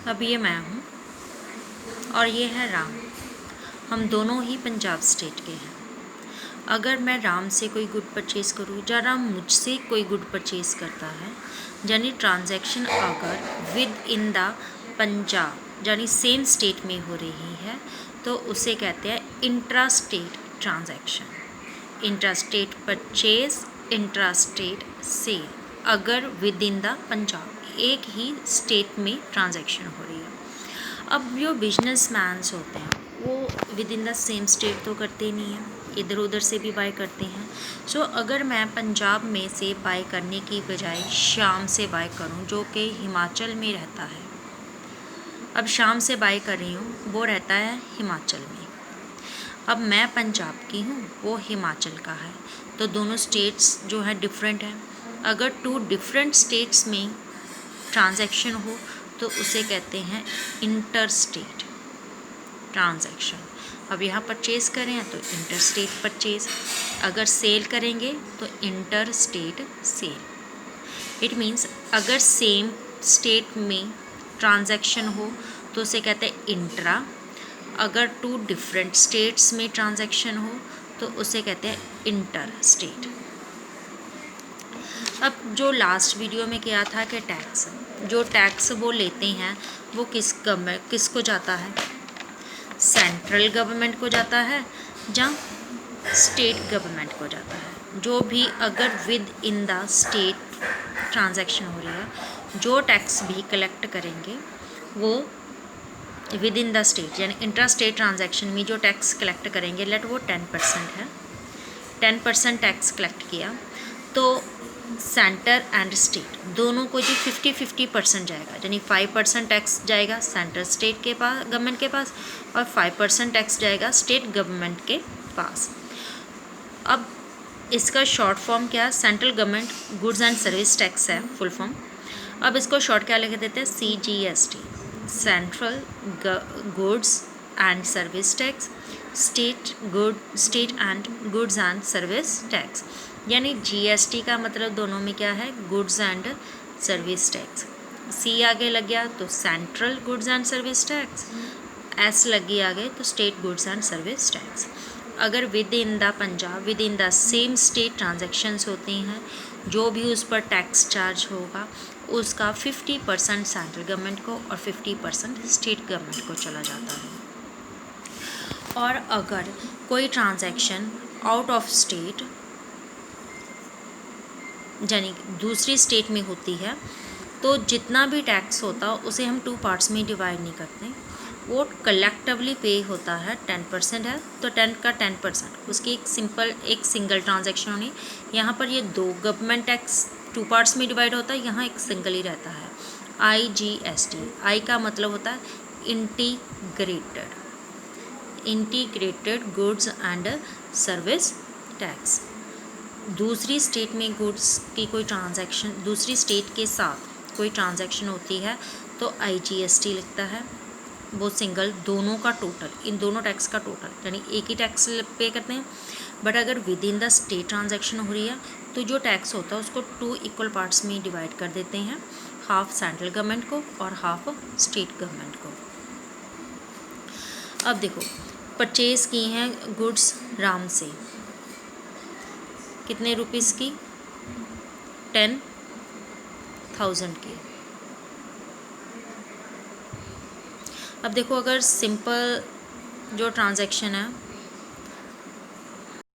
अब ये मैं हूँ और ये है राम। हम दोनों ही पंजाब स्टेट के हैं। अगर मैं राम से कोई गुड परचेज़ करूँ या राम मुझसे कोई गुड परचेज़ करता है, यानी ट्रांजैक्शन अगर विद इन द पंजाब यानी सेम स्टेट में हो रही है तो उसे कहते हैं intra state transaction. Intra state purchase, intra state sale, अगर विद इन द पंजाब एक ही स्टेट में ट्रांजैक्शन हो रही है। अब जो बिजनेसमैन्स होते हैं वो with in the same state तो करते नहीं हैं, इधर उधर से भी बाय करते हैं। सो अगर मैं पंजाब में से बाय करने की बजाय शाम से बाय करूं जो कि हिमाचल में रहता है, अब शाम से बाय कर रही हूँ, वो रहता है हिमाचल में। अब मैं पंजाब की हूँ, वो हिमाचल का है, तो दोनों स्टेट्स जो है डिफरेंट है। अगर टू डिफरेंट स्टेट्स में ट्रांजैक्शन हो तो उसे कहते हैं इंटर स्टेट ट्रांजैक्शन। अब यहाँ परचेज़ करें तो इंटर स्टेट परचेज़, अगर सेल करेंगे तो inter state sale. It means अगर सेम स्टेट में ट्रांजैक्शन हो तो उसे कहते हैं इंट्रा, अगर टू डिफरेंट स्टेट्स में ट्रांजैक्शन हो तो उसे कहते हैं इंटर स्टेट। अब जो लास्ट वीडियो में किया था कि टैक्स, जो टैक्स वो लेते हैं वो किसको जाता है, सेंट्रल गवर्नमेंट को जाता है या स्टेट गवर्नमेंट को जाता है। जो भी अगर within the state transaction हो रही है, जो टैक्स भी कलेक्ट करेंगे वो विद इन द स्टेट यानी इंट्रा स्टेट ट्रांजैक्शन में जो टैक्स कलेक्ट करेंगे, लेट वो 10% है, 10% टैक्स कलेक्ट किया तो सेंटर एंड स्टेट दोनों को जो 50-50% जाएगा, यानी 5% टैक्स जाएगा सेंट्रल स्टेट के पास गवर्नमेंट के पास और 5% टैक्स जाएगा स्टेट गवर्नमेंट के पास। अब इसका शॉर्ट फॉर्म क्या है, central government goods and service tax है फुल फॉर्म। अब इसको शॉर्ट क्या लिख देते हैं, CGST, central goods and service tax, state and goods and service tax. यानी GST का मतलब दोनों में क्या है, goods and service tax. C आगे लग गया तो central goods and service tax, S लगी आगे तो state goods and service tax. अगर within the Punjab within the same state transactions होती हैं, जो भी उस पर टैक्स चार्ज होगा उसका 50% सेंट्रल गवर्नमेंट को और 50% स्टेट गवर्नमेंट को चला जाता है। और अगर कोई ट्रांजैक्शन आउट ऑफ स्टेट यानी दूसरी स्टेट में होती है तो जितना भी टैक्स होता उसे हम 2 पार्ट्स में डिवाइड नहीं करते, वो कलेक्टिवली पे होता है। 10% है तो 10 का 10% उसकी एक सिंगल ट्रांजैक्शन होनी। यहाँ पर ये 2 गवर्नमेंट टैक्स 2 पार्ट्स में डिवाइड होता है, यहाँ एक सिंगल ही रहता है। IGST, आई का मतलब होता है integrated goods and service tax. दूसरी स्टेट में गुड्स की कोई ट्रांजैक्शन, दूसरी स्टेट के साथ कोई ट्रांजैक्शन होती है तो IGST लिखता है, वो सिंगल दोनों का टोटल, इन दोनों टैक्स का टोटल, यानी एक ही टैक्स पे करते हैं। बट अगर within the state transaction हो रही है तो जो टैक्स होता है उसको 2 इक्वल पार्ट्स में डिवाइड कर देते हैं, हाफ सेंट्रल गवर्नमेंट को और हाफ स्टेट गवर्नमेंट को। अब देखो, परचेज़ की हैं गुड्स राम से, कितने रुपीज़ की, 10,000 की। अब देखो अगर सिंपल जो ट्रांजैक्शन है